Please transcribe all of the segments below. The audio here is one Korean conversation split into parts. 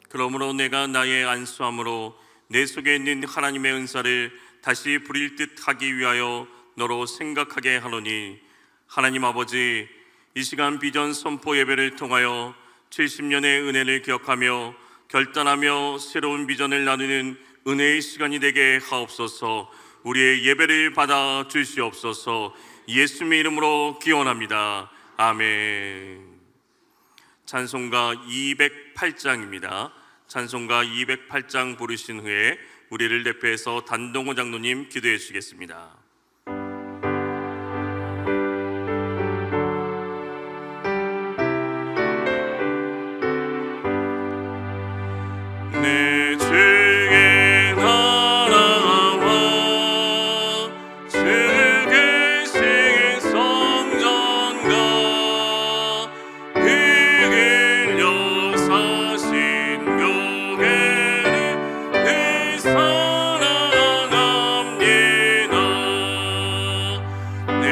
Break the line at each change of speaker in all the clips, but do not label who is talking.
그러므로 내가 나의 안수함으로 내 속에 있는 하나님의 은사를 다시 부릴 듯 하기 위하여 너로 생각하게 하노니, 하나님 아버지, 이 시간 비전 선포 예배를 통하여 70년의 은혜를 기억하며 결단하며 새로운 비전을 나누는 은혜의 시간이 되게 하옵소서. 우리의 예배를 받아 주시옵소서. 예수님의 이름으로 기원합니다. 아멘. 찬송가 208장입니다. 찬송가 208장 부르신 후에 우리를 대표해서 단동호 장로님 기도해 주시겠습니다. 내 주의 나라와 주 계신 성전과 이길 역사신 교회를 늘 사랑합니다. 내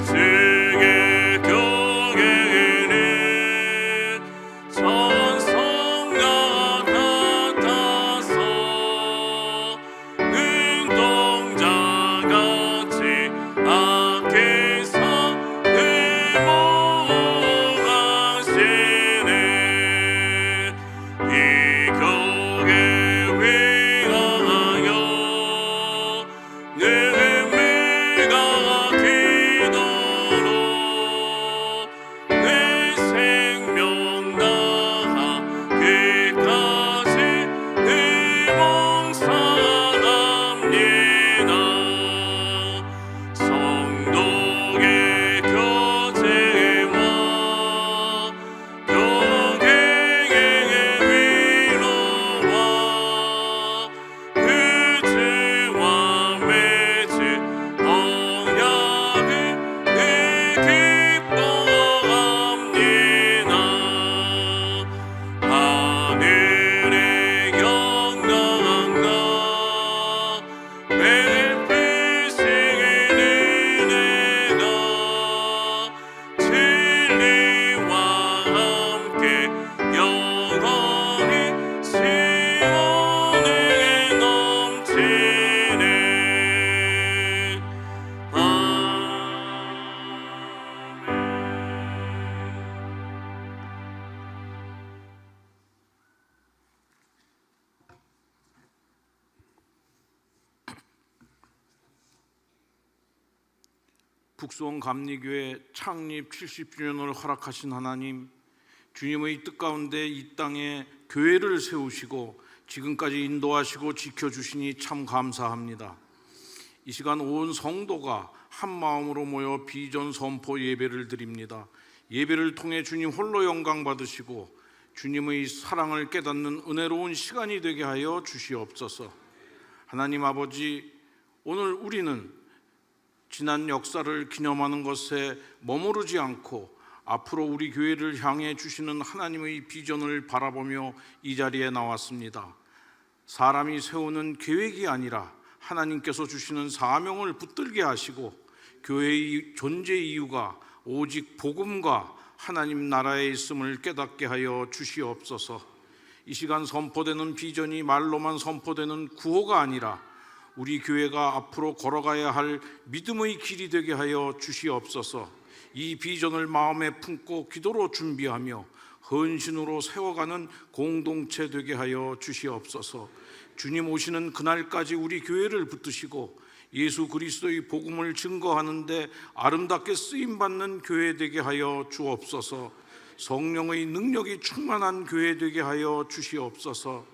주의 교회는 전성과 같아서 눈동자같이 아께서 늘 모아시네. 이 교회 위하여 늘 매가 기도로 내 생명 다하기까지 늘 몽상합니다. 성도의 교제와 교회의 위로와 그 주와 맺은 언약을 늘 기뻐합니다. 하늘의 영광과 베푸신 은혜가 진리와 함께 영원히 시온에 넘치네.
북수원 감리교회 창립 70주년을 허락하신 하나님, 주님의 뜻 가운데 이 땅에 교회를 세우시고 지금까지 인도하시고 지켜주시니 참 감사합니다. 이 시간 온 성도가 한 마음으로 모여 비전 선포 예배를 드립니다. 예배를 통해 주님 홀로 영광 받으시고 주님의 사랑을 깨닫는 은혜로운 시간이 되게 하여 주시옵소서. 하나님 아버지, 오늘 우리는 지난 역사를 기념하는 것에 머무르지 않고 앞으로 우리 교회를 향해 주시는 하나님의 비전을 바라보며 이 자리에 나왔습니다. 사람이 세우는 계획이 아니라 하나님께서 주시는 사명을 붙들게 하시고 교회의 존재 이유가 오직 복음과 하나님 나라에 있음을 깨닫게 하여 주시옵소서. 이 시간 선포되는 비전이 말로만 선포되는 구호가 아니라 우리 교회가 앞으로 걸어가야 할 믿음의 길이 되게 하여 주시옵소서. 이 비전을 마음에 품고 기도로 준비하며 헌신으로 세워가는 공동체 되게 하여 주시옵소서. 주님 오시는 그날까지 우리 교회를 붙드시고 예수 그리스도의 복음을 증거하는데 아름답게 쓰임받는 교회 되게 하여 주옵소서. 성령의 능력이 충만한 교회 되게 하여 주시옵소서.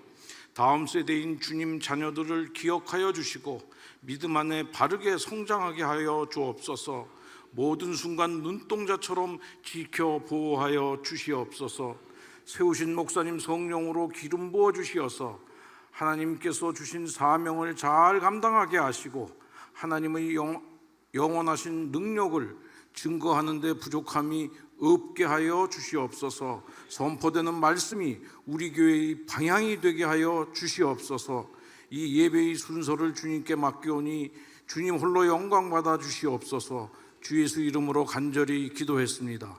다음 세대인 주님 자녀들을 기억하여 주시고 믿음 안에 바르게 성장하게 하여 주옵소서. 모든 순간 눈동자처럼 지켜 보호하여 주시옵소서. 세우신 목사님 성령으로 기름 부어 주시어서 하나님께서 주신 사명을 잘 감당하게 하시고 하나님의 영원하신 능력을 증거하는 데 부족함이 없게 하여 주시옵소서. 선포되는 말씀이 우리 교회의 방향이 되게 하여 주시옵소서. 이 예배의 순서를 주님께 맡겨오니 주님 홀로 영광 받아 주시옵소서. 주 예수 이름으로 간절히 기도했습니다.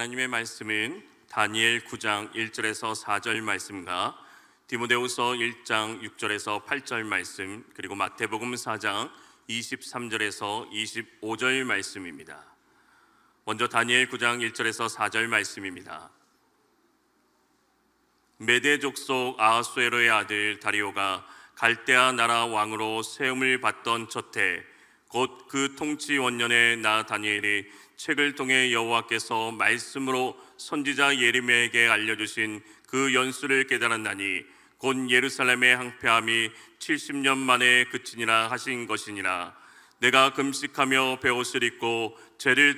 하나님의 말씀은 다니엘 9장 1절에서 4절 말씀과 디모데후서 1장 6절에서 8절 말씀, 그리고 마태복음 4장 23절에서 25절 말씀입니다. 먼저 다니엘 9장 1절에서 4절 말씀입니다. 메대 족속 아하수에로의 아들 다리오가 갈대아 나라 왕으로 세움을 받던 첫해, 곧 그 통치 원년에 나 다니엘이 책을 통해 여호와께서 말씀으로 선지자 예레미야에게 알려주신 그 연수를 깨달았나니 곧 예루살렘의 항폐함이 70년 만에 그치니라 하신 것이니라. 내가 금식하며 베옷을 입고 죄를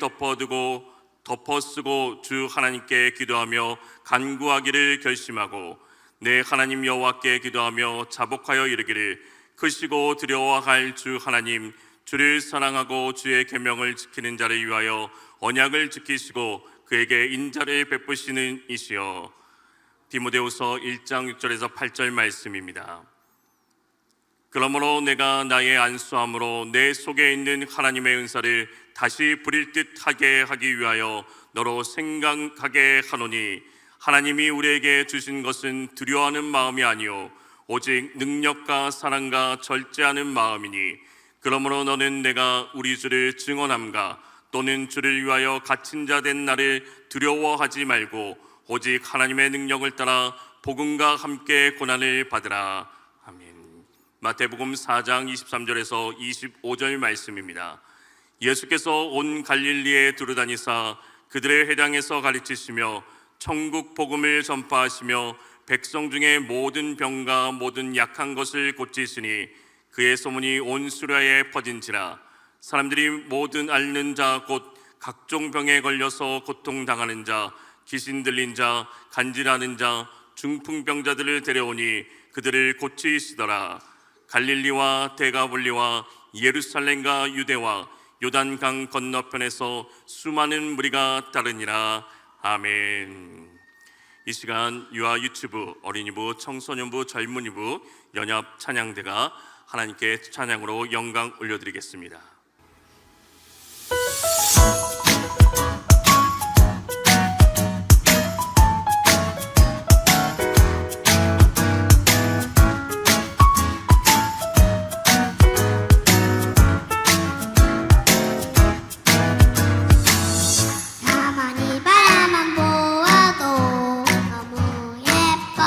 덮어쓰고 주 하나님께 기도하며 간구하기를 결심하고 내 하나님 여호와께 기도하며 자복하여 이르기를, 크시고 두려워할 주 하나님, 주를 사랑하고 주의 계명을 지키는 자를 위하여 언약을 지키시고 그에게 인자를 베푸시는 이시여. 디모데후서 1장 6절에서 8절 말씀입니다. 그러므로 내가 나의 안수함으로 내 속에 있는 하나님의 은사를 다시 부릴 듯 하게 하기 위하여 너로 생각하게 하노니, 하나님이 우리에게 주신 것은 두려워하는 마음이 아니요 오직 능력과 사랑과 절제하는 마음이니, 그러므로 너는 내가 우리 주를 증언함과 또는 주를 위하여 갇힌 자 된 나를 두려워하지 말고 오직 하나님의 능력을 따라 복음과 함께 고난을 받으라. 아멘. 마태복음 4장 23절에서 25절 말씀입니다. 예수께서 온 갈릴리에 두루다니사 그들의 회당에서 가르치시며 천국 복음을 전파하시며 백성 중에 모든 병과 모든 약한 것을 고치시니 그의 소문이 온 수라에 퍼진지라. 사람들이 모든 앓는 자 곧 각종 병에 걸려서 고통당하는 자, 귀신 들린 자, 간질하는 자, 중풍병자들을 데려오니 그들을 고치시더라. 갈릴리와 데가볼리와 예루살렘과 유대와 요단강 건너편에서 수많은 무리가 따르니라. 아멘. 이 시간 유아 유치부, 어린이부, 청소년부, 젊은이부, 연합 찬양대가 하나님께 찬양으로 영광 올려드리겠습니다.
가만히 바라만 보아도 너무 예뻐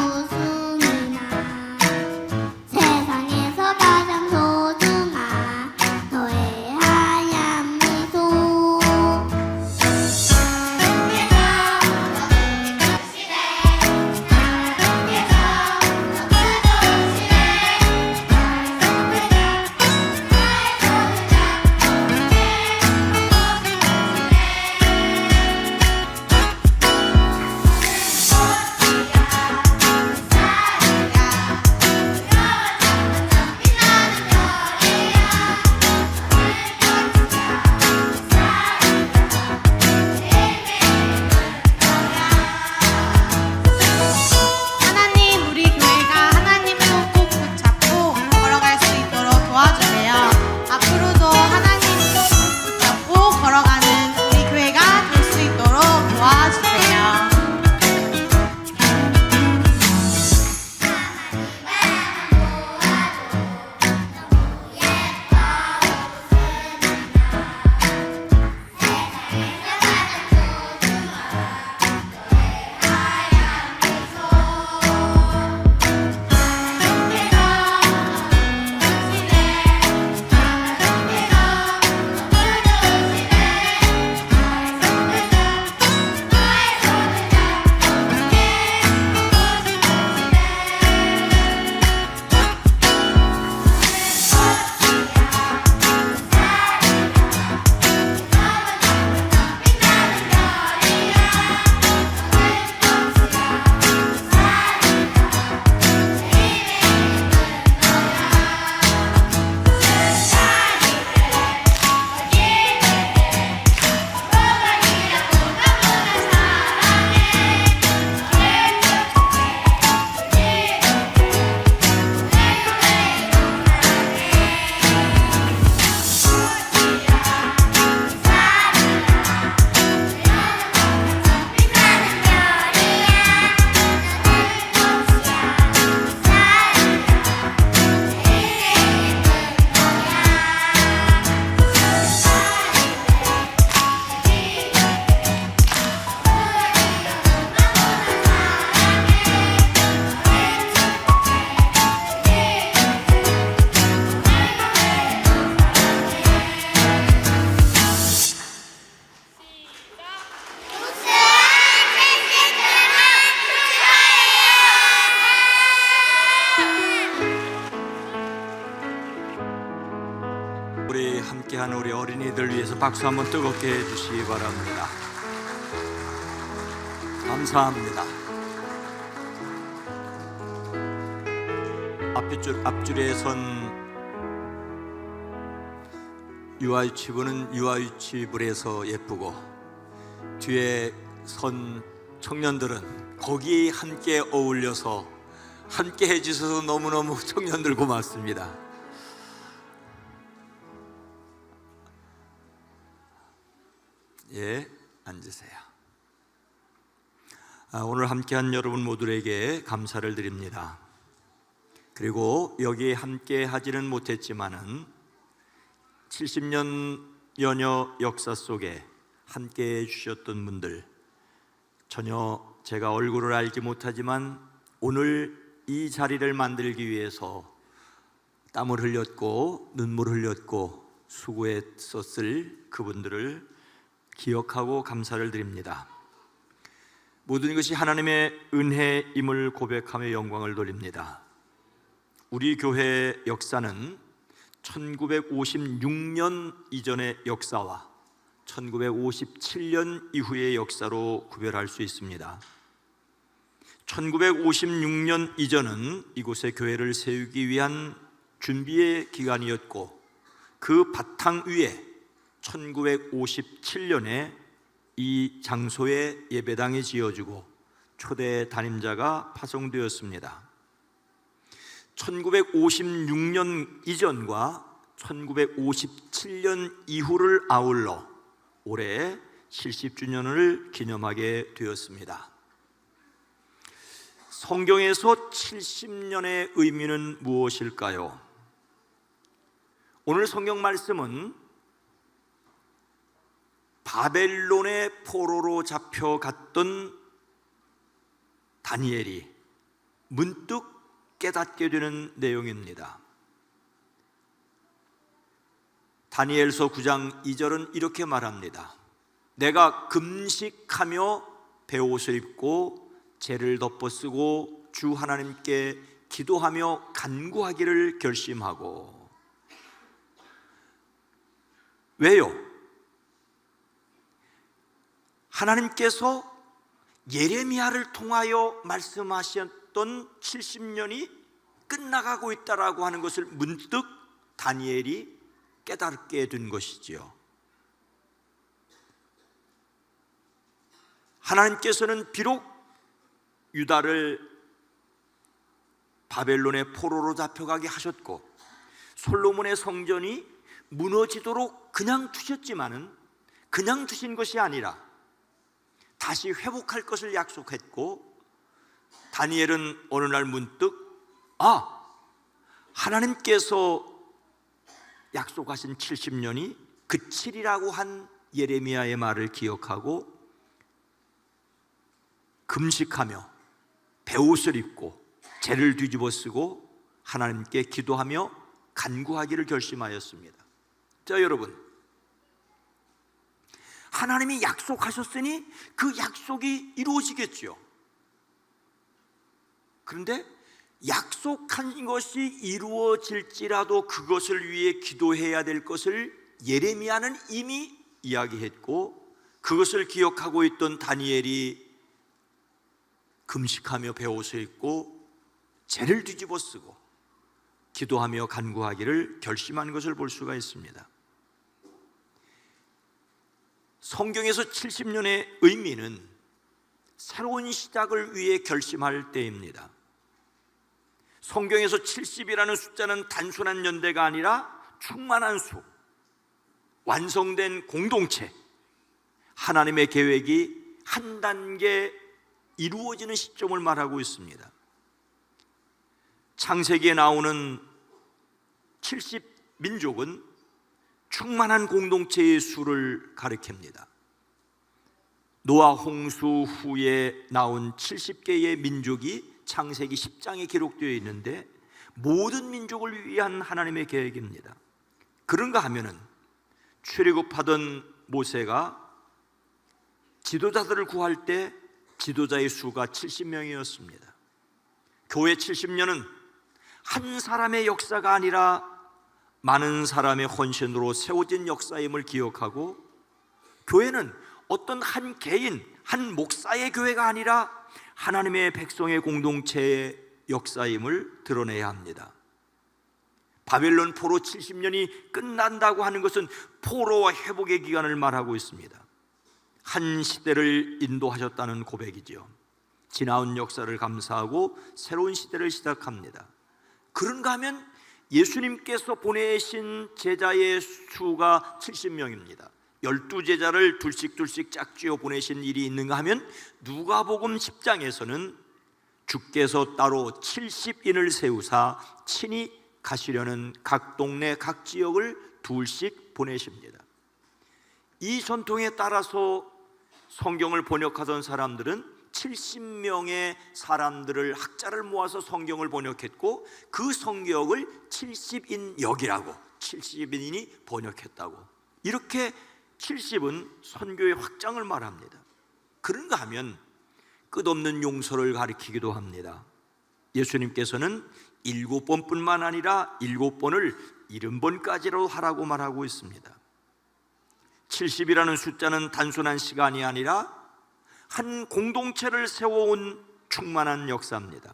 웃음이 나. 세상에서 가장 소중한
함께한 우리 어린이들 위해서 박수 한번 뜨겁게 해주시기 바랍니다. 감사합니다. 앞줄에 선 유아유치부는 유아유치부에서 예쁘고, 뒤에 선 청년들은 거기에 함께 어울려서 함께 해주셔서 너무너무 청년들 고맙습니다. 예, 앉으세요. 오늘 함께한 여러분 모두에게 감사를 드립니다. 그리고 여기에 함께 하지는 못했지만은 70년여녀 역사 속에 함께 해주셨던 분들, 전혀 제가 얼굴을 알지 못하지만 오늘 이 자리를 만들기 위해서 땀을 흘렸고 눈물을 흘렸고 수고했었을 그분들을 기억하고 감사를 드립니다. 모든 것이 하나님의 은혜임을 고백하며 영광을 돌립니다. 우리 교회의 역사는 1956년 이전의 역사와 1957년 이후의 역사로 구별할 수 있습니다. 1956년 이전은 이곳에 교회를 세우기 위한 준비의 기간이었고, 그 바탕 위에 1957년에 이 장소에 예배당이 지어지고 초대 담임자가 파송되었습니다. 1956년 이전과 1957년 이후를 아울러 올해 70주년을 기념하게 되었습니다. 성경에서 70년의 의미는 무엇일까요? 오늘 성경 말씀은 바벨론의 포로로 잡혀갔던 다니엘이 문득 깨닫게 되는 내용입니다. 다니엘서 9장 2절은 이렇게 말합니다. 내가 금식하며 베옷을 입고 죄를 덮어쓰고 주 하나님께 기도하며 간구하기를 결심하고. 왜요? 하나님께서 예레미야를 통하여 말씀하셨던 70년이 끝나가고 있다라고 하는 것을 문득 다니엘이 깨닫게 된 것이지요. 하나님께서는 비록 유다를 바벨론의 포로로 잡혀가게 하셨고 솔로몬의 성전이 무너지도록 그냥 두셨지만은 그냥 두신 것이 아니라 다시 회복할 것을 약속했고, 다니엘은 어느 날 문득 하나님께서 약속하신 70년이 그치리라고 한 예레미야의 말을 기억하고 금식하며 베옷을 입고 죄를 뒤집어 쓰고 하나님께 기도하며 간구하기를 결심하였습니다. 자, 여러분, 하나님이 약속하셨으니 그 약속이 이루어지겠죠. 그런데 약속한 것이 이루어질지라도 그것을 위해 기도해야 될 것을 예레미야는 이미 이야기했고, 그것을 기억하고 있던 다니엘이 금식하며 베옷을 입고 죄를 뒤집어 쓰고 기도하며 간구하기를 결심한 것을 볼 수가 있습니다. 성경에서 70년의 의미는 새로운 시작을 위해 결심할 때입니다. 성경에서 70이라는 숫자는 단순한 연대가 아니라 충만한 수, 완성된 공동체, 하나님의 계획이 한 단계 이루어지는 시점을 말하고 있습니다. 창세기에 나오는 70민족은 충만한 공동체의 수를 가리킵니다. 노아 홍수 후에 나온 70개의 민족이 창세기 10장에 기록되어 있는데 모든 민족을 위한 하나님의 계획입니다. 그런가 하면은 출애굽하던 모세가 지도자들을 구할 때 지도자의 수가 70명이었습니다. 교회 70년은 한 사람의 역사가 아니라 많은 사람의 헌신으로 세워진 역사임을 기억하고, 교회는 어떤 한 개인, 한 목사의 교회가 아니라 하나님의 백성의 공동체의 역사임을 드러내야 합니다. 바벨론 포로 70년이 끝난다고 하는 것은 포로와 회복의 기간을 말하고 있습니다. 한 시대를 인도하셨다는 고백이죠. 지나온 역사를 감사하고 새로운 시대를 시작합니다. 그런가 하면 예수님께서 보내신 제자의 수가 70명입니다. 12제자를 둘씩 짝지어 보내신 일이 있는가 하면 누가복음 10장에서는 주께서 따로 70인을 세우사 친히 가시려는 각 동네 각 지역을 둘씩 보내십니다. 이 전통에 따라서 성경을 번역하던 사람들은 70명의 사람들을, 학자를 모아서 성경을 번역했고, 그 성경을 70인역이라고, 70인이 번역했다고. 이렇게 70은 선교의 확장을 말합니다. 그런가 하면 끝없는 용서를 가리키기도 합니다. 예수님께서는 7번뿐만 아니라 7번을 70번까지로 하라고 말하고 있습니다. 70이라는 숫자는 단순한 시간이 아니라 한 공동체를 세워온 충만한 역사입니다.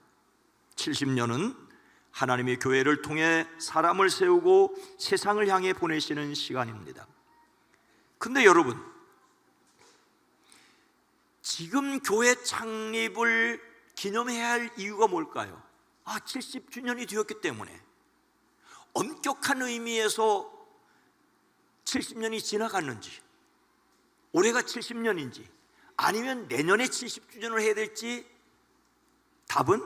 70년은 하나님의 교회를 통해 사람을 세우고 세상을 향해 보내시는 시간입니다. 근데 여러분, 지금 교회 창립을 기념해야 할 이유가 뭘까요? 70주년이 되었기 때문에. 엄격한 의미에서 70년이 지나갔는지, 올해가 70년인지, 아니면 내년에 70주년을 해야 될지 답은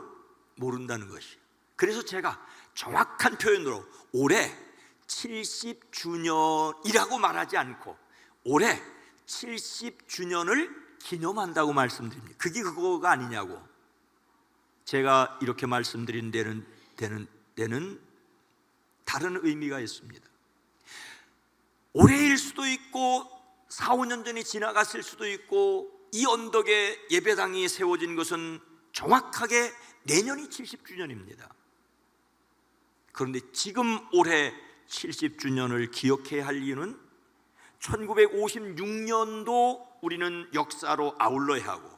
모른다는 것이. 그래서 제가 정확한 표현으로 올해 70주년이라고 말하지 않고 올해 70주년을 기념한다고 말씀드립니다. 그게 그거가 아니냐고. 제가 이렇게 말씀드린 데는 다른 의미가 있습니다. 올해일 수도 있고 4, 5년 전이 지나갔을 수도 있고, 이 언덕에 예배당이 세워진 것은 정확하게 내년이 70주년입니다. 그런데 지금 올해 70주년을 기억해야 할 이유는 1956년도 우리는 역사로 아울러야 하고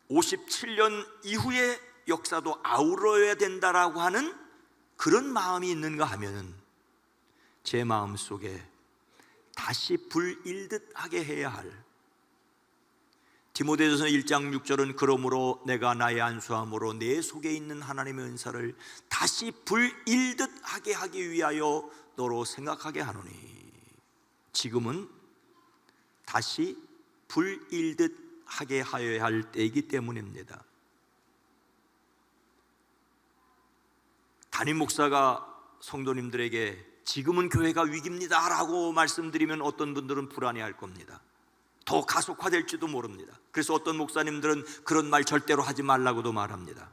57년 이후의 역사도 아울러야 된다라고 하는 그런 마음이 있는가 하면은, 제 마음속에 다시 불일듯 하게 해야 할, 디모데전서 1장 6절은 그러므로 내가 나의 안수함으로 내 속에 있는 하나님의 은사를 다시 불일듯 하게 하기 위하여 너로 생각하게 하노니, 지금은 다시 불일듯 하게 하여야 할 때이기 때문입니다. 담임 목사가 성도님들에게 지금은 교회가 위기입니다 라고 말씀드리면 어떤 분들은 불안해할 겁니다. 더 가속화될지도 모릅니다. 그래서 어떤 목사님들은 그런 말 절대로 하지 말라고도 말합니다.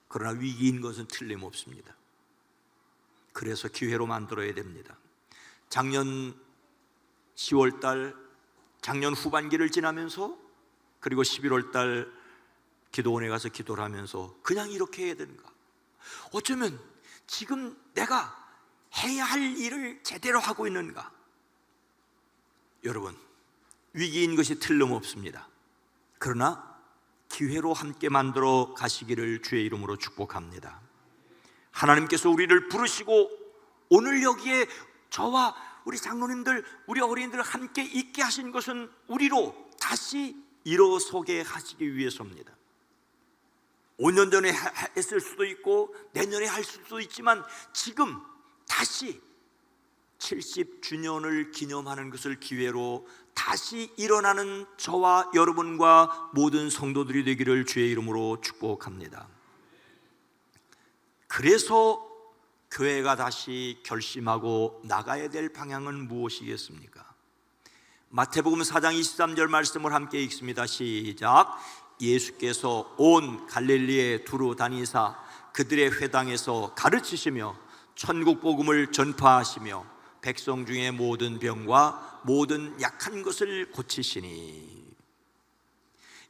그러나 위기인 것은 틀림없습니다. 그래서 기회로 만들어야 됩니다. 작년 10월달, 작년 후반기를 지나면서, 그리고 11월달 기도원에 가서 기도를 하면서 그냥 이렇게 해야 되는가? 어쩌면 지금 내가 해야 할 일을 제대로 하고 있는가? 여러분, 위기인 것이 틀림없습니다. 그러나 기회로 함께 만들어 가시기를 주의 이름으로 축복합니다. 하나님께서 우리를 부르시고 오늘 여기에 저와 우리 장로님들, 우리 어린이들 함께 있게 하신 것은 우리로 다시 일어서게 하시기 위해서입니다. 5년 전에 했을 수도 있고 내년에 할 수도 있지만, 지금 다시 70주년을 기념하는 것을 기회로 다시 일어나는 저와 여러분과 모든 성도들이 되기를 주의 이름으로 축복합니다. 그래서 교회가 다시 결심하고 나가야 될 방향은 무엇이겠습니까? 마태복음 4장 23절 말씀을 함께 읽습니다. 시작. 예수께서 온 갈릴리에 두루 다니사 그들의 회당에서 가르치시며 천국 복음을 전파하시며 백성 중에 모든 병과 모든 약한 것을 고치시니.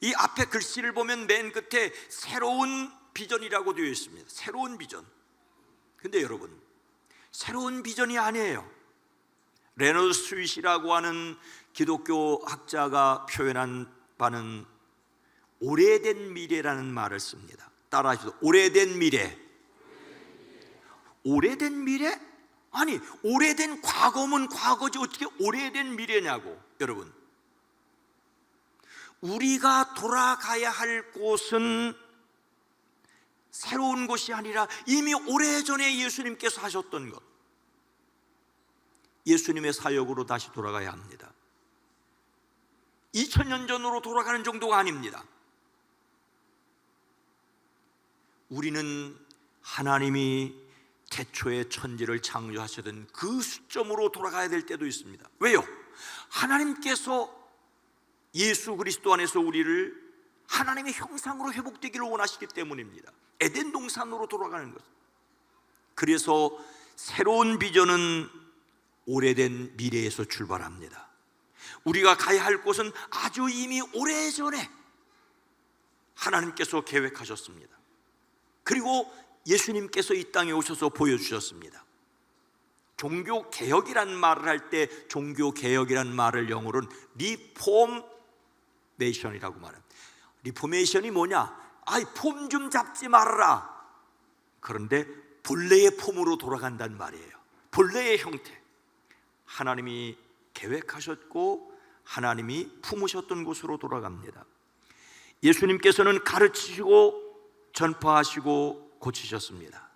이 앞에 글씨를 보면 맨 끝에 새로운 비전이라고 되어 있습니다. 새로운 비전. 근데 여러분, 새로운 비전이 아니에요. 레너드 스윗이라고 하는 기독교 학자가 표현한 바는 오래된 미래라는 말을 씁니다. 따라하시죠. 오래된 미래. 오래된 미래? 아니, 오래된 과거면 과거지 어떻게 오래된 미래냐고. 여러분, 우리가 돌아가야 할 곳은 새로운 곳이 아니라 이미 오래전에 예수님께서 하셨던 것, 예수님의 사역으로 다시 돌아가야 합니다. 2000년 전으로 돌아가는 정도가 아닙니다. 우리는 하나님이 태초에 천지를 창조하시던 그 시점으로 돌아가야 될 때도 있습니다. 왜요? 하나님께서 예수 그리스도 안에서 우리를 하나님의 형상으로 회복되기를 원하시기 때문입니다. 에덴 동산으로 돌아가는 것. 그래서 새로운 비전은 오래된 미래에서 출발합니다. 우리가 가야 할 곳은 아주 이미 오래전에 하나님께서 계획하셨습니다. 그리고 예수님께서 이 땅에 오셔서 보여주셨습니다. 종교개혁이란 말을 할 때 종교개혁이란 말을 영어로는 리포메이션이라고 말합니다. 리포메이션이 뭐냐? 아이, 폼 좀 잡지 말아라. 그런데 본래의 폼으로 돌아간단 말이에요. 본래의 형태. 하나님이 계획하셨고 하나님이 품으셨던 곳으로 돌아갑니다. 예수님께서는 가르치시고 전파하시고 고치셨습니다.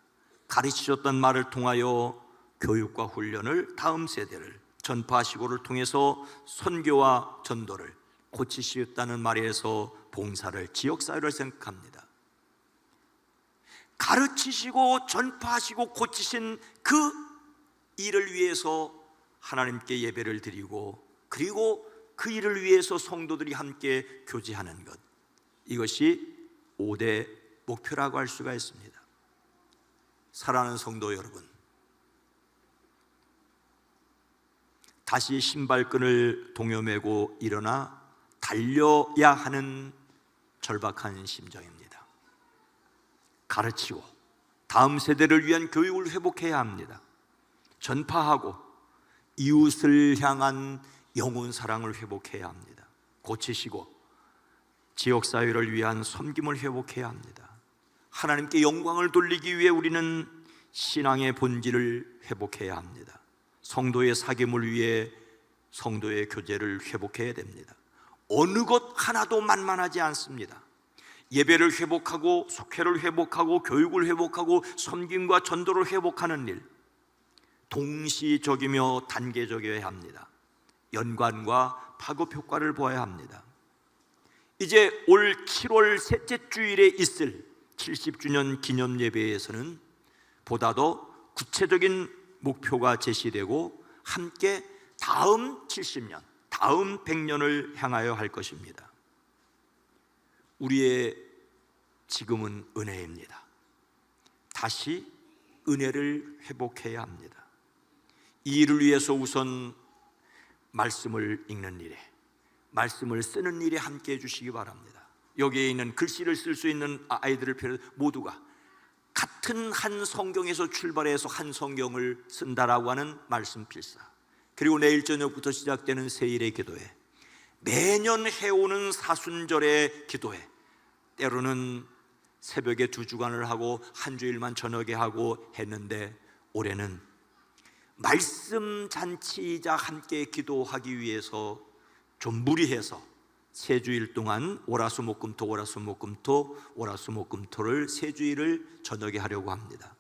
가르치셨던 말을 통하여 교육과 훈련을, 다음 세대를, 전파하시고를 통해서 선교와 전도를, 고치시겠다는 말에서 봉사를, 지역사회를 생각합니다. 가르치시고 전파하시고 고치신 그 일을 위해서 하나님께 예배를 드리고, 그리고 그 일을 위해서 성도들이 함께 교제하는 것, 이것이 5대 목표라고 할 수가 있습니다. 사랑하는 성도 여러분, 다시 신발끈을 동여매고 일어나 달려야 하는 절박한 심정입니다. 가르치고 다음 세대를 위한 교육을 회복해야 합니다. 전파하고 이웃을 향한 영혼 사랑을 회복해야 합니다. 고치시고 지역사회를 위한 섬김을 회복해야 합니다. 하나님께 영광을 돌리기 위해 우리는 신앙의 본질을 회복해야 합니다. 성도의 사귐을 위해 성도의 교제를 회복해야 됩니다. 어느 것 하나도 만만하지 않습니다. 예배를 회복하고 속회를 회복하고 교육을 회복하고 섬김과 전도를 회복하는 일, 동시적이며 단계적이어야 합니다. 연관과 파급 효과를 보아야 합니다. 이제 올 7월 셋째 주일에 있을 70주년 기념 예배에서는 보다 더 구체적인 목표가 제시되고 함께 다음 70년, 다음 100년을 향하여 할 것입니다. 우리의 지금은 은혜입니다. 다시 은혜를 회복해야 합니다. 이 일을 위해서 우선 말씀을 읽는 일에, 말씀을 쓰는 일에 함께 해주시기 바랍니다. 여기에 있는 글씨를 쓸 수 있는 아이들을 비롯해 모두가 같은 한 성경에서 출발해서 한 성경을 쓴다라고 하는 말씀 필사, 그리고 내일 저녁부터 시작되는 세일의 기도회, 매년 해오는 사순절의 기도회, 때로는 새벽에 2주간을 하고 한 주일만 저녁에 하고 했는데 올해는 말씀 잔치이자 함께 기도하기 위해서 좀 무리해서 3주일 동안 월화수목금토 월화수목금토 월화수목금토를 3주일을 저녁에 하려고 합니다.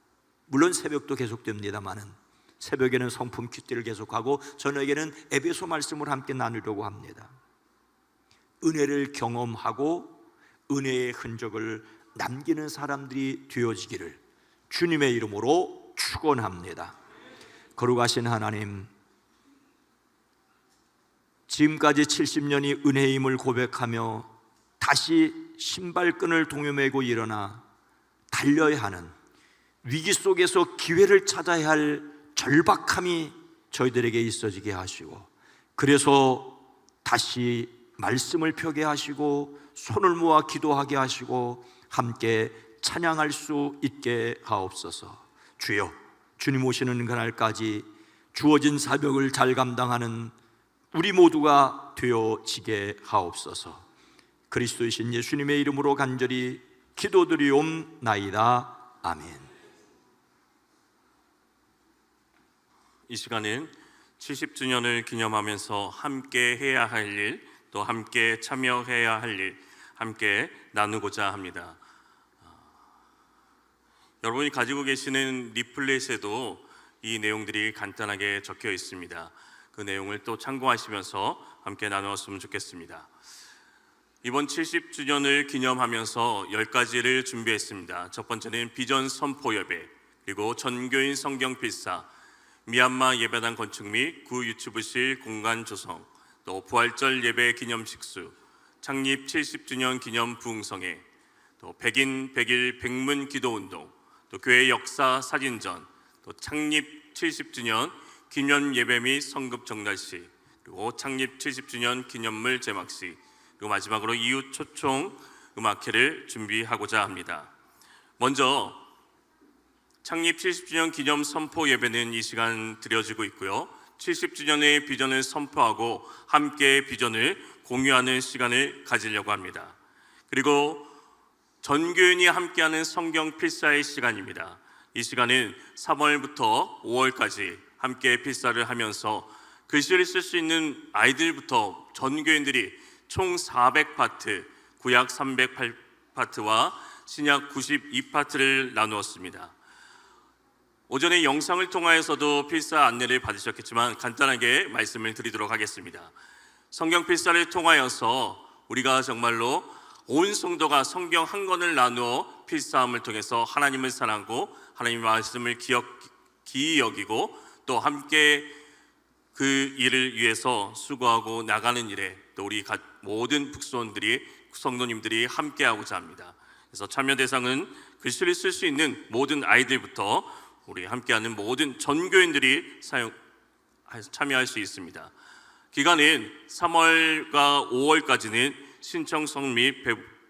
물론 새벽도 계속됩니다만은 새벽에는 성품 큐티를 계속하고 저녁에는 에베소 말씀을 함께 나누려고 합니다. 은혜를 경험하고 은혜의 흔적을 남기는 사람들이 되어지기를 주님의 이름으로 축원합니다. 거룩하신 하나님, 지금까지 70년이 은혜임을 고백하며 다시 신발끈을 동여매고 일어나 달려야 하는 위기 속에서 기회를 찾아야 할 절박함이 저희들에게 있어지게 하시고, 그래서 다시 말씀을 펴게 하시고 손을 모아 기도하게 하시고 함께 찬양할 수 있게 하옵소서. 주여, 주님 오시는 그날까지 주어진 사명을 잘 감당하는 우리 모두가 되어지게 하옵소서. 그리스도이신 예수님의 이름으로 간절히 기도드리옵나이다. 아멘.
이 시간은 70주년을 기념하면서 함께 해야 할 일, 또 함께 참여해야 할 일, 함께 나누고자 합니다. 여러분이 가지고 계시는 리플렛에도 이 내용들이 간단하게 적혀 있습니다. 그 내용을 또 참고하시면서 함께 나누었으면 좋겠습니다. 이번 70주년을 기념하면서 10가지를 준비했습니다. 첫 번째는 비전 선포 예배, 그리고 전교인 성경 필사, 미얀마 예배당 건축 및 구 유치부실 공간 조성, 또 부활절 예배 기념 식수, 창립 70주년 기념 부흥성회, 또 백인 백일 백문 기도 운동, 또 교회 역사 사진전, 또 창립 70주년 기념 예배 및 성급 정달식, 그리고 창립 70주년 기념물 제막식, 그리고 마지막으로 이웃 초청 음악회를 준비하고자 합니다. 먼저 창립 70주년 기념 선포 예배는 이 시간 드려지고 있고요. 70주년의 비전을 선포하고 함께 비전을 공유하는 시간을 가지려고 합니다. 그리고 전교인이 함께하는 성경 필사의 시간입니다. 이 시간은 3월부터 5월까지 함께 필사를 하면서 글씨를 쓸 수 있는 아이들부터 전교인들이 총 400파트, 구약 308파트와 신약 92파트를 나누었습니다. 오전에 영상을 통하여서도 필사 안내를 받으셨겠지만 간단하게 말씀을 드리도록 하겠습니다. 성경 필사를 통하여서 우리가 정말로 온 성도가 성경 한 권을 나누어 필사함을 통해서 하나님을 사랑하고 하나님의 말씀을 기이 여기고 또 함께 그 일을 위해서 수고하고 나가는 일에 또 우리 모든 북수원들이 성도님들이 함께하고자 합니다. 그래서 참여 대상은 글씨를 쓸 수 있는 모든 아이들부터 우리 함께하는 모든 전교인들이 참여할 수 있습니다. 기간은 3월과 5월까지는 신청성 및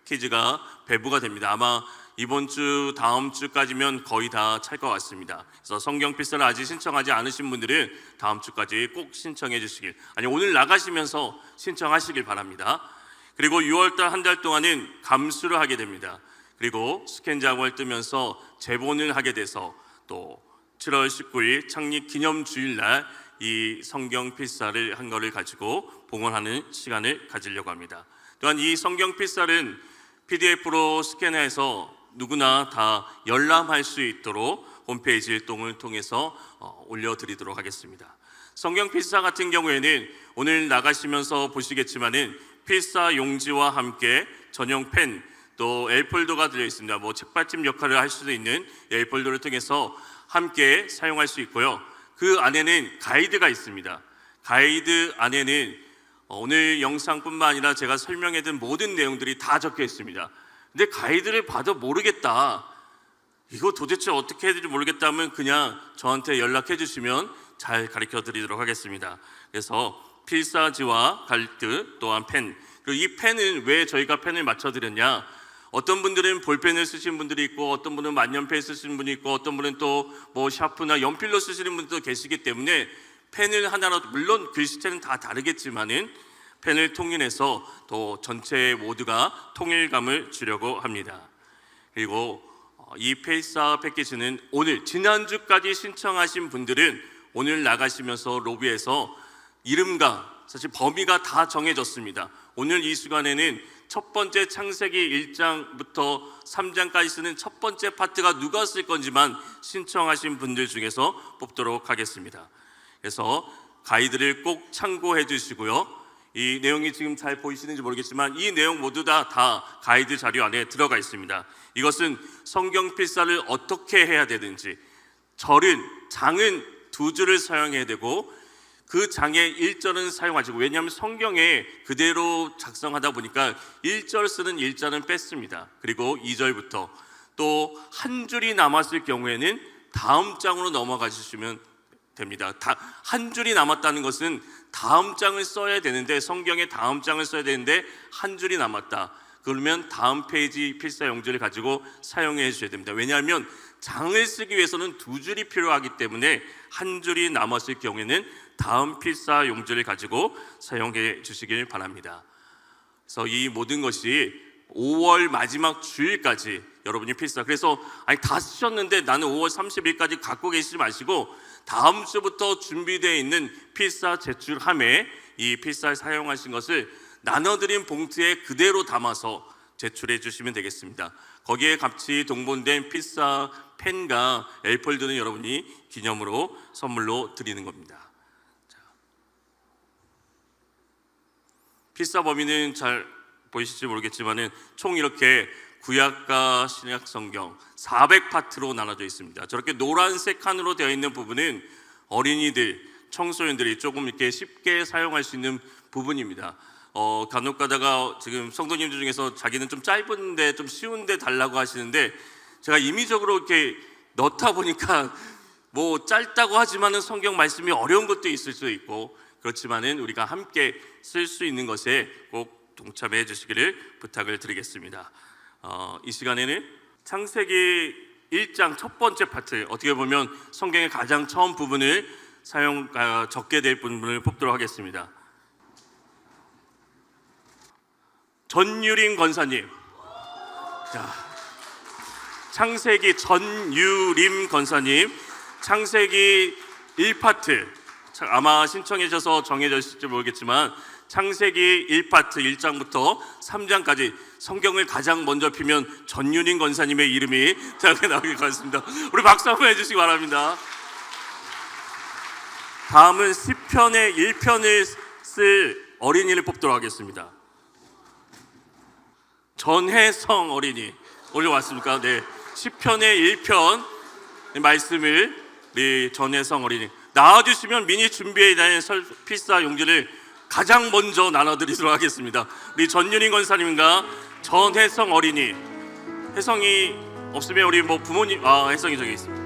패키지가 배부가 됩니다. 아마 이번 주, 다음 주까지면 거의 다 찰 것 같습니다. 그래서 성경 필사를 아직 신청하지 않으신 분들은 다음 주까지 꼭 신청해 주시길, 아니 오늘 나가시면서 신청하시길 바랍니다. 그리고 6월달 한 달 동안은 감수를 하게 됩니다. 그리고 스캔 작업을 뜨면서 제본을 하게 돼서 또 7월 19일 창립 기념 주일날 이 성경 필사를 한 거를 가지고 봉헌하는 시간을 가지려고 합니다. 또한 이 성경 필사는 PDF로 스캔해서 누구나 다 열람할 수 있도록 홈페이지 활동을 통해서 올려드리도록 하겠습니다. 성경 필사 같은 경우에는 오늘 나가시면서 보시겠지만은 필사 용지와 함께 전용 펜, 또 L폴더가 들려 있습니다. 뭐 책받침 역할을 할 수도 있는 L폴더를 통해서 함께 사용할 수 있고요. 그 안에는 가이드가 있습니다. 가이드 안에는 오늘 영상뿐만 아니라 제가 설명해둔 모든 내용들이 다 적혀 있습니다. 근데 가이드를 봐도 모르겠다, 이거 도대체 어떻게 해야 될지 모르겠다 하면 그냥 저한테 연락해 주시면 잘 가르쳐 드리도록 하겠습니다. 그래서 필사지와 가이드 또한 펜, 그리고 이 펜은 왜 저희가 펜을 맞춰 드렸냐, 어떤 분들은 볼펜을 쓰시는 분들이 있고 어떤 분은 만년펜 쓰시는 분이 있고 어떤 분은 또 뭐 샤프나 연필로 쓰시는 분들도 계시기 때문에 펜을 하나라도, 물론 글씨체는 다 다르겠지만은 펜을 통일해서 또 전체 모두가 통일감을 주려고 합니다. 그리고 이 필사 패키지는 오늘 지난주까지 신청하신 분들은 오늘 나가시면서 로비에서 이름과 사실 범위가 다 정해졌습니다. 오늘 이 시간에는 첫 번째 창세기 1장부터 3장까지 쓰는 첫 번째 파트가 누가 쓸 건지만 신청하신 분들 중에서 뽑도록 하겠습니다. 그래서 가이드를 꼭 참고해 주시고요. 이 내용이 지금 잘 보이시는지 모르겠지만 이 내용 모두 다 가이드 자료 안에 들어가 있습니다. 이것은 성경 필사를 어떻게 해야 되는지, 장은 2줄을 사용해야 되고 그 장의 1절은 사용하시고, 왜냐하면 성경에 그대로 작성하다 보니까 1절 쓰는 1자는 뺐습니다. 그리고 2절부터 또 한 줄이 남았을 경우에는 다음 장으로 넘어가 주시면 됩니다. 한 줄이 남았다는 것은 다음 장을 써야 되는데, 성경의 다음 장을 써야 되는데 한 줄이 남았다, 그러면 다음 페이지 필사 용지를 가지고 사용해 주셔야 됩니다. 왜냐하면 장을 쓰기 위해서는 2줄이 필요하기 때문에 1줄이 남았을 경우에는 다음 필사 용지를 가지고 사용해 주시길 바랍니다. 그래서 이 모든 것이 5월 마지막 주일까지 여러분이 필사, 그래서 아니 다 쓰셨는데 나는 5월 30일까지 갖고 계시지 마시고 다음 주부터 준비되어 있는 필사 제출함에 이 필사를 사용하신 것을 나눠드린 봉투에 그대로 담아서 제출해 주시면 되겠습니다. 거기에 같이 동본된 필사 펜과 A폴드는 여러분이 기념으로 선물로 드리는 겁니다. 자, 필사 범위는 잘 보이실지 모르겠지만은 총 이렇게 구약과 신약 성경 400파트로 나눠져 있습니다. 저렇게 노란색 칸으로 되어 있는 부분은 어린이들, 청소년들이 조금 이렇게 쉽게 사용할 수 있는 부분입니다. 간혹 가다가 지금 성도님들 중에서 자기는 좀 짧은데 좀 쉬운데 달라고 하시는데 제가 임의적으로 이렇게 넣다 보니까 뭐 짧다고 하지만은 성경 말씀이 어려운 것도 있을 수 있고 그렇지만은 우리가 함께 쓸 수 있는 것에 꼭 동참해 주시기를 부탁을 드리겠습니다. 이 시간에는 창세기 1장 첫 번째 파트, 어떻게 보면 성경의 가장 처음 부분을 적게 될 부분을 뽑도록 하겠습니다. 전유림 권사님, 자, 창세기 전유림 권사님, 창세기 1파트 아마 신청해 주셔서 정해졌을지 모르겠지만 창세기 1파트 1장부터 3장까지 성경을 가장 먼저 피면 전윤인 권사님의 이름이 저렇게 나오게 같습니다. 우리 박수 한번 해주시기 바랍니다. 다음은 시편의 1편을 쓸 어린이를 뽑도록 하겠습니다. 전혜성 어린이 올려왔습니까? 네, 시편의 1편 말씀을 우리 전혜성 어린이 나와주시면 미니 준비해 있는 필사 용지를 가장 먼저 나눠드리도록 하겠습니다. 우리 전윤희 권사님과 전혜성 어린이, 혜성이 없으면 우리 뭐 부모님, 혜성이 저기 있습니다.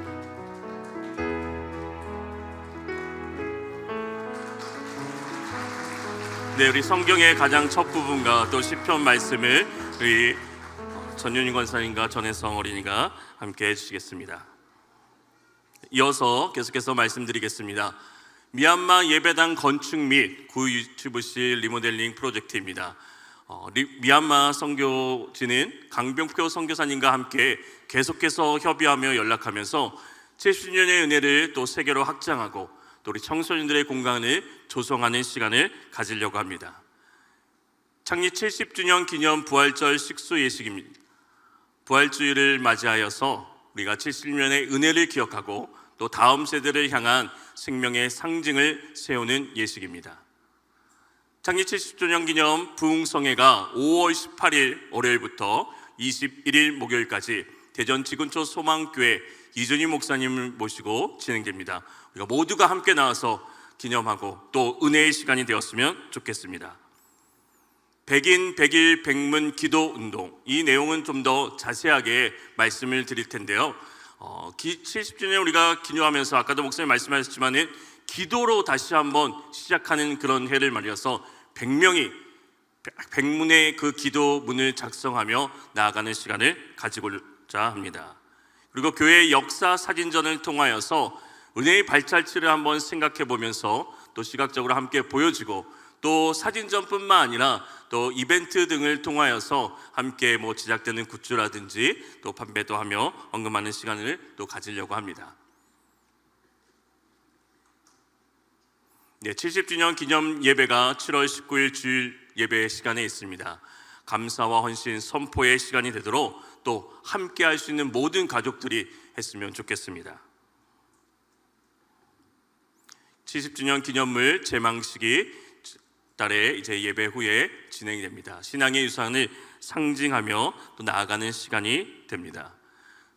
네, 우리 성경의 가장 첫 부분과 또 시편 말씀을 우리 전윤희 권사님과 전혜성 어린이가 함께 해주시겠습니다. 이어서 계속해서 말씀드리겠습니다. 미얀마 예배당 건축 및 구유튜브실 리모델링 프로젝트입니다. 미얀마 선교지는 강병표 선교사님과 함께 계속해서 협의하며 연락하면서 70년의 은혜를 또 세계로 확장하고 또 우리 청소년들의 공간을 조성하는 시간을 가지려고 합니다. 창립 70주년 기념 부활절 식수 예식입니다. 부활주일을 맞이하여서 우리가 70년의 은혜를 기억하고 또 다음 세대를 향한 생명의 상징을 세우는 예식입니다. 창립 70주년 기념 부흥성회가 5월 18일 월요일부터 21일 목요일까지 대전 지근초 소망교회 이준희 목사님을 모시고 진행됩니다. 우리가 모두가 함께 나와서 기념하고 또 은혜의 시간이 되었으면 좋겠습니다. 백인 백일 백문 기도 운동, 이 내용은 좀 더 자세하게 말씀을 드릴 텐데요. 70주년 우리가 기념하면서 아까도 목사님 말씀하셨지만은 기도로 다시 한번 시작하는 그런 해를 말이어서 100문의 그 기도문을 작성하며 나아가는 시간을 가지고자 합니다. 그리고 교회의 역사 사진전을 통하여서 은혜의 발자취를 한번 생각해 보면서 또 시각적으로 함께 보여지고 또 사진전뿐만 아니라 또 이벤트 등을 통하여서 함께 제작되는 굿즈라든지 또 판매도 하며 언급하는 시간을 또 가지려고 합니다. 네, 70주년 기념 예배가 7월 19일 주일 예배 시간에 있습니다. 감사와 헌신 선포의 시간이 되도록 또 함께 할 수 있는 모든 가족들이 했으면 좋겠습니다. 70주년 기념물 제망식이 달에 이제 예배 후에 진행이 됩니다. 신앙의 유산을 상징하며 또 나아가는 시간이 됩니다.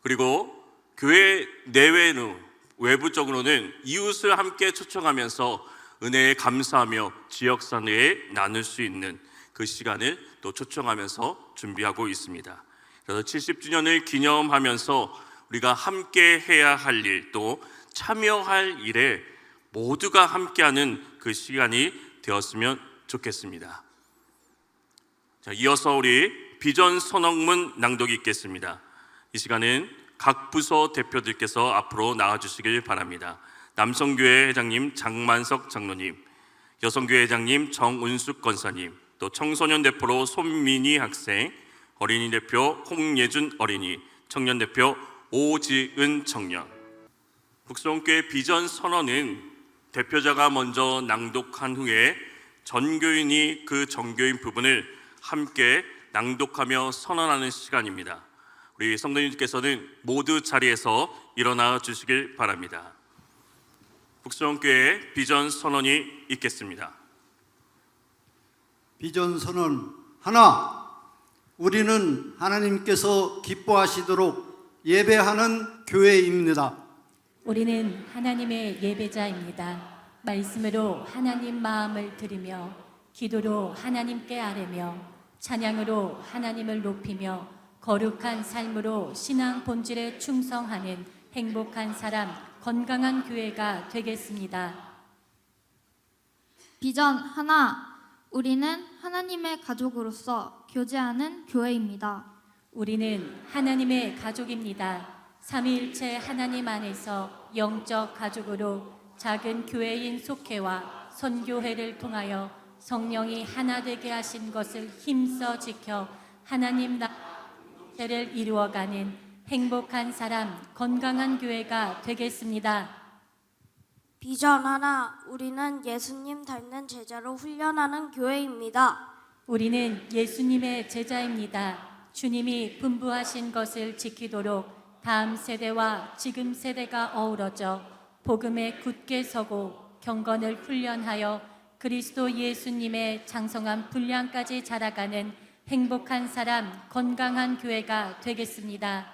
그리고 교회 내외로 외부적으로는 이웃을 함께 초청하면서 은혜에 감사하며 지역사회에 나눌 수 있는 그 시간을 또 초청하면서 준비하고 있습니다. 그래서 70주년을 기념하면서 우리가 함께 해야 할 일, 또 참여할 일에 모두가 함께하는 그 시간이 되었으면 좋겠습니다. 자, 이어서 우리 비전 선언문 낭독이 있겠습니다. 이 시간은 각 부서 대표들께서 앞으로 나와주시길 바랍니다. 남성교회 회장님 장만석 장로님, 여성교회 회장님 정은숙 권사님, 또 청소년 대표로 손민희 학생, 어린이 대표 홍예준 어린이, 청년 대표 오지은 청년. 북성교회 비전 선언은 대표자가 먼저 낭독한 후에 전교인이 그 전교인 부분을 함께 낭독하며 선언하는 시간입니다. 우리 성도님께서는 모두 자리에서 일어나 주시길 바랍니다. 북성교회 비전 선언이 있겠습니다.
비전 선언 하나, 우리는 하나님께서 기뻐하시도록 예배하는 교회입니다.
우리는 하나님의 예배자입니다. 말씀으로 하나님 마음을 들으며 기도로 하나님께 아뢰며 찬양으로 하나님을 높이며 거룩한 삶으로 신앙 본질에 충성하는 행복한 사람, 건강한 교회가 되겠습니다.
비전 하나, 우리는 하나님의 가족으로서 교제하는 교회입니다.
우리는 하나님의 가족입니다. 삼위일체 하나님 안에서 영적 가족으로 작은 교회인 속회와 선교회를 통하여 성령이 하나 되게 하신 것을 힘써 지켜 하나님 나라를 이루어가는 행복한 사람, 건강한 교회가 되겠습니다.
비전 하나, 우리는 예수님 닮는 제자로 훈련하는 교회입니다.
우리는 예수님의 제자입니다. 주님이 분부하신 것을 지키도록 다음 세대와 지금 세대가 어우러져 복음에 굳게 서고 경건을 훈련하여 그리스도 예수님의 장성한 분량까지 자라가는 행복한 사람, 건강한 교회가 되겠습니다.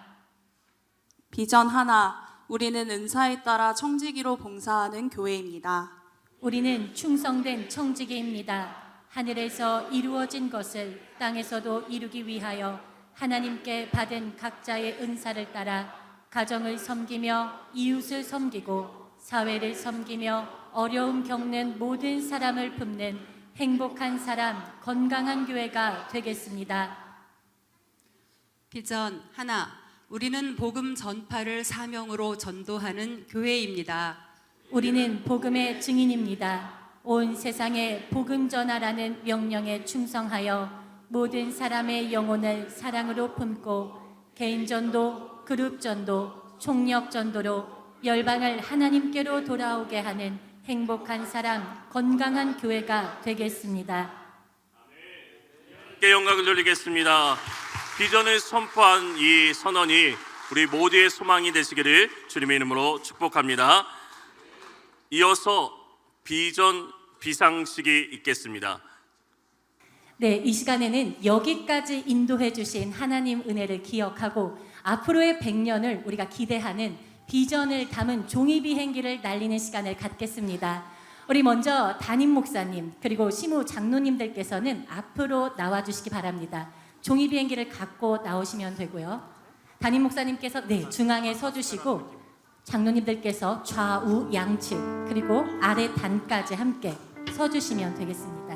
비전 하나, 우리는 은사에 따라 청지기로 봉사하는 교회입니다.
우리는 충성된 청지기입니다. 하늘에서 이루어진 것을 땅에서도 이루기 위하여 하나님께 받은 각자의 은사를 따라 가정을 섬기며 이웃을 섬기고 사회를 섬기며 어려움 겪는 모든 사람을 품는 행복한 사람, 건강한 교회가 되겠습니다.
비전 하나, 우리는 복음 전파를 사명으로 전도하는 교회입니다.
우리는 복음의 증인입니다. 온 세상에 복음 전하라는 명령에 충성하여 모든 사람의 영혼을 사랑으로 품고 개인전도, 그룹전도, 총력전도로 열방을 하나님께로 돌아오게 하는 행복한 사람, 건강한 교회가 되겠습니다.
함께 영광을 돌리겠습니다. 비전을 선포한 이 선언이 우리 모두의 소망이 되시기를 주님의 이름으로 축복합니다. 이어서 비전 비상식이 있겠습니다.
네, 이 시간에는 여기까지 인도해 주신 하나님 은혜를 기억하고 앞으로의 100년을 우리가 기대하는 비전을 담은 종이 비행기를 날리는 시간을 갖겠습니다. 우리 먼저 담임 목사님 그리고 시무 장로님들께서는 앞으로 나와 주시기 바랍니다. 종이 비행기를 갖고 나오시면 되고요. 담임 목사님께서 중앙에 서 주시고 장로님들께서 좌우 양측 그리고 아래 단까지 함께 서 주시면 되겠습니다.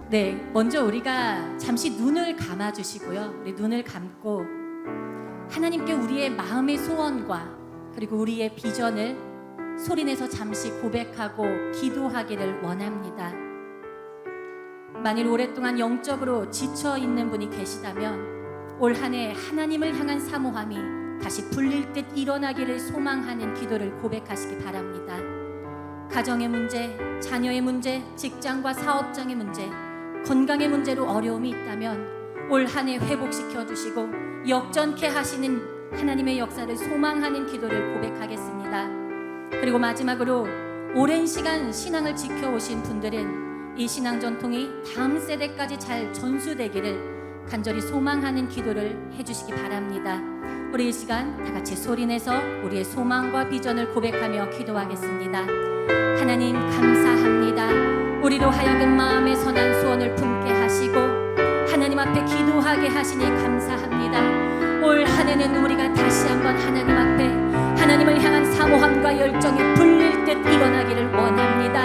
네, 먼저 우리가 잠시 눈을 감아 주시고요. 우리 눈을 감고 하나님께 우리의 마음의 소원과 그리고 우리의 비전을 소리내서 잠시 고백하고 기도하기를 원합니다. 만일 오랫동안 영적으로 지쳐 있는 분이 계시다면 올 한 해 하나님을 향한 사모함이 다시 불릴 듯 일어나기를 소망하는 기도를 고백하시기 바랍니다. 가정의 문제, 자녀의 문제, 직장과 사업장의 문제, 건강의 문제로 어려움이 있다면 올 한 해 회복시켜 주시고 역전케 하시는 하나님의 역사를 소망하는 기도를 고백하겠습니다. 그리고 마지막으로 오랜 시간 신앙을 지켜오신 분들은 이 신앙 전통이 다음 세대까지 잘 전수되기를 간절히 소망하는 기도를 해주시기 바랍니다. 우리 이 시간 다 같이 소리내서 우리의 소망과 비전을 고백하며 기도하겠습니다. 하나님 감사합니다. 우리로 하여금 마음의 선한 소원을 품게 하시고 하나님 앞에 기도하게 하시니 감사합니다. 올 한 해는 우리가 다시 한번 하나님 앞에 하나님을 향한 사모함과 열정이 불릴 듯 일어나기를 원합니다.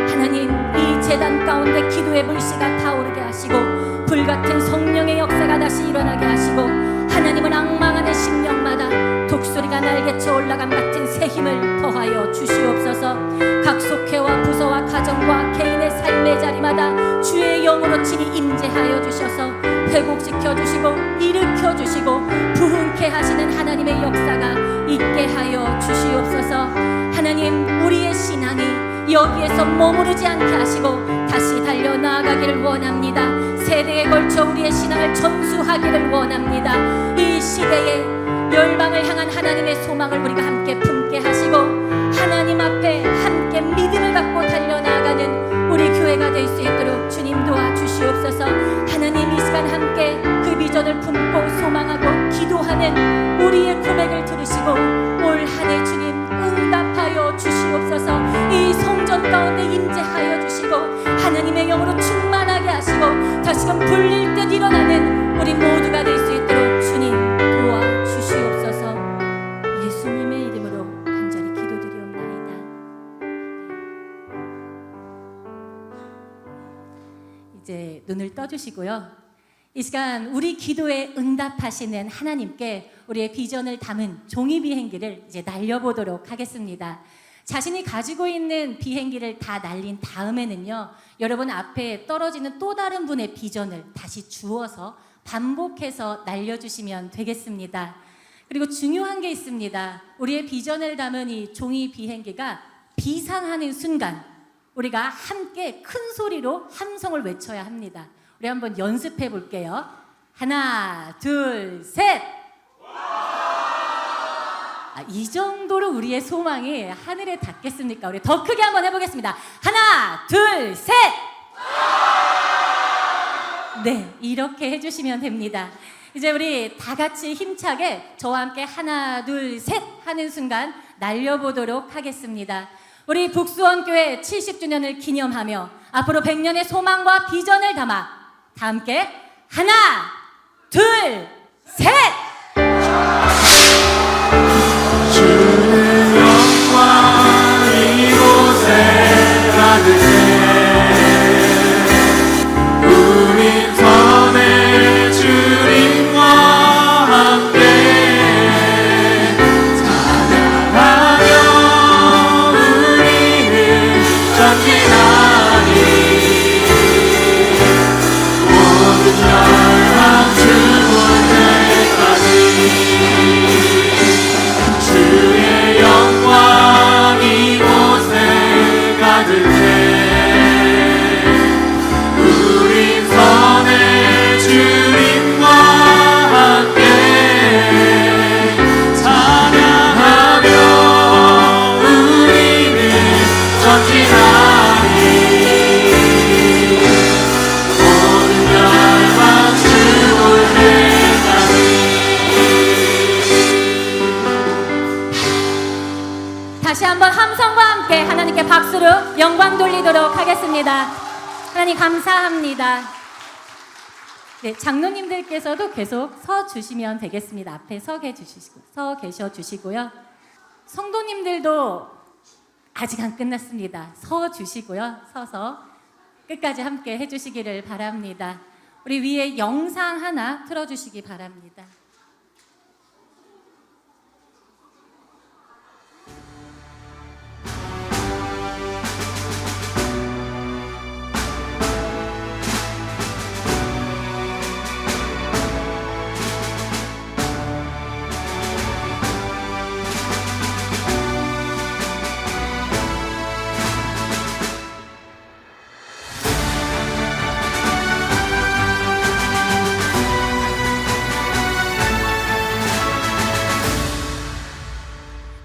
하나님, 이 제단 가운데 기도의 불씨가 타오르게 하시고 불같은 성령의 역사가 다시 일어나게 하시고 하나님은 앙망하는 심령마다 독수리가 날개쳐 올라감 같은 새 힘을 더하여 주시옵소서. 각 속회와 부서와 가정과 개인의 삶의 자리마다 주의 영으로 친히 임재하여 주셔서 회복시켜 주시고 일으켜 주시고 부흥케 하시는 하나님의 역사가 있게 하여 주시옵소서. 하나님, 우리의 신앙이 여기에서 머무르지 않게 하시고 다시 달려나가기를 원합니다. 세대에 걸쳐 우리의 신앙을 전수하기를 원합니다. 이 시대에 열방을 향한 하나님의 소망을 우리가 함께 품게 하시고 하나님 앞에 함께 믿음을 갖고 달려나가는 우리 교회가 될 수 있도록 주님 도와주시옵소서. 하나님, 이 시간 함께 그 비전을 품고 소망하고 기도하는 우리의 고백을 들으시고 올 한 해 주님 응답하여 주시옵소서. 이 성전 가운데 임재하여 주시고 하나님의 영으로 충만하게 하시고 다시금 불릴 듯 일어나는 우리 모두가 될 수 있도록 주님 도와주시옵소서. 예수님의 이름으로 간절히 기도드리옵나이다. 이제 눈을 떠주시고요. 이 시간 우리 기도에 응답하시는 하나님께 우리의 비전을 담은 종이 비행기를 이제 날려보도록 하겠습니다. 자신이 가지고 있는 비행기를 다 날린 다음에는요, 여러분 앞에 떨어지는 또 다른 분의 비전을 다시 주워서 반복해서 날려주시면 되겠습니다. 그리고 중요한 게 있습니다. 우리의 비전을 담은 이 종이 비행기가 비상하는 순간 우리가 함께 큰 소리로 함성을 외쳐야 합니다. 우리 한번 연습해 볼게요. 하나, 둘, 셋! 이 정도로 우리의 소망이 하늘에 닿겠습니까? 우리 더 크게 한번 해보겠습니다. 하나, 둘, 셋! 네, 이렇게 해주시면 됩니다. 이제 우리 다 같이 힘차게 저와 함께 하나, 둘, 셋 하는 순간 날려보도록 하겠습니다. 우리 북수원교회 70주년을 기념하며 앞으로 100년의 소망과 비전을 담아 다 함께 하나, 둘, 셋!
주의 영광 이곳에 가득해 우린 선의 주님과 함께 찬양하며 우리는 전진하니 모든 열방 죽을 때까지 주의 영광 이곳에 가득해 우린 선의 주님과 함께 찬양하며 우리는 전진하니 모든 열방 죽을 때까지.
다시 한번 함성과 함께 하나님께 박수로 영광 돌리도록 하겠습니다. 하나님 감사합니다. 네, 장로님들께서도 계속 서 주시면 되겠습니다. 앞에 서 계셔 주시고요. 성도님들도 아직 안 끝났습니다. 서 주시고요. 서서 끝까지 함께 해주시기를 바랍니다. 우리 위에 영상 하나 틀어주시기 바랍니다.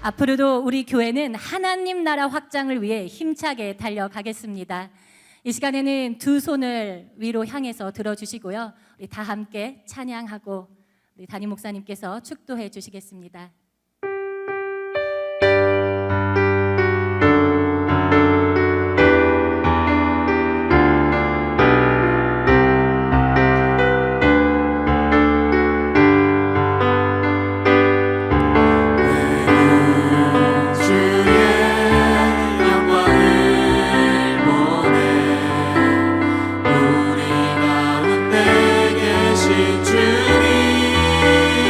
앞으로도 우리 교회는 하나님 나라 확장을 위해 힘차게 달려가겠습니다. 이 시간에는 두 손을 위로 향해서 들어주시고요. 우리 다 함께 찬양하고 우리 담임 목사님께서 축도해 주시겠습니다.
우리 가운데 계신 주님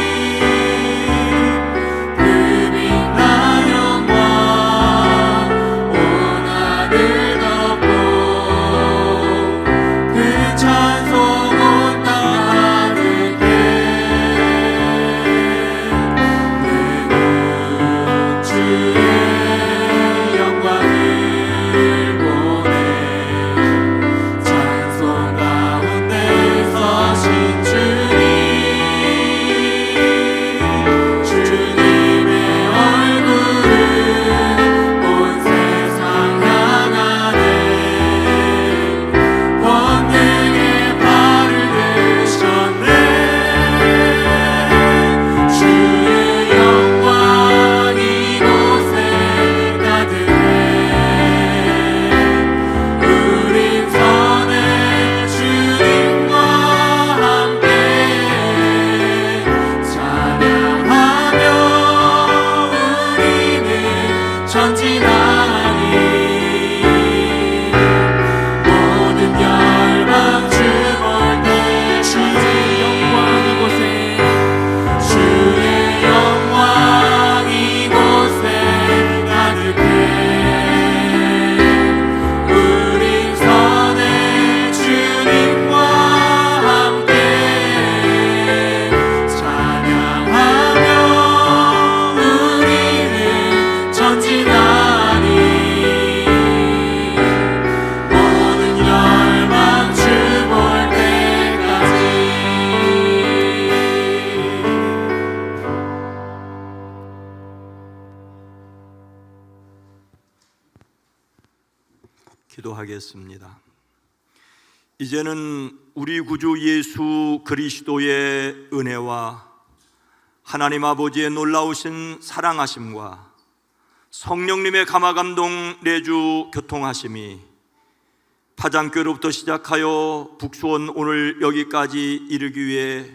기도하겠습니다. 이제는 우리 구주 예수 그리스도의 은혜와 하나님 아버지의 놀라우신 사랑하심과 성령님의 감화감동 내주 교통하심이 파장교로부터 시작하여 북수원 오늘 여기까지 이르기 위해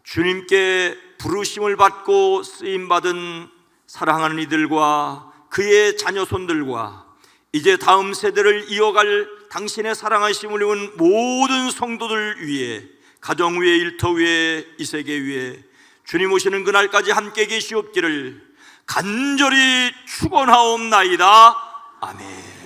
주님께 부르심을 받고 쓰임받은 사랑하는 이들과 그의 자녀손들과 이제 다음 세대를 이어갈 당신의 사랑하심을 입은 모든 성도들 위해, 가정 위에, 일터 위에, 이 세계 위에 주님 오시는 그날까지 함께 계시옵기를 간절히 축원하옵나이다. 아멘.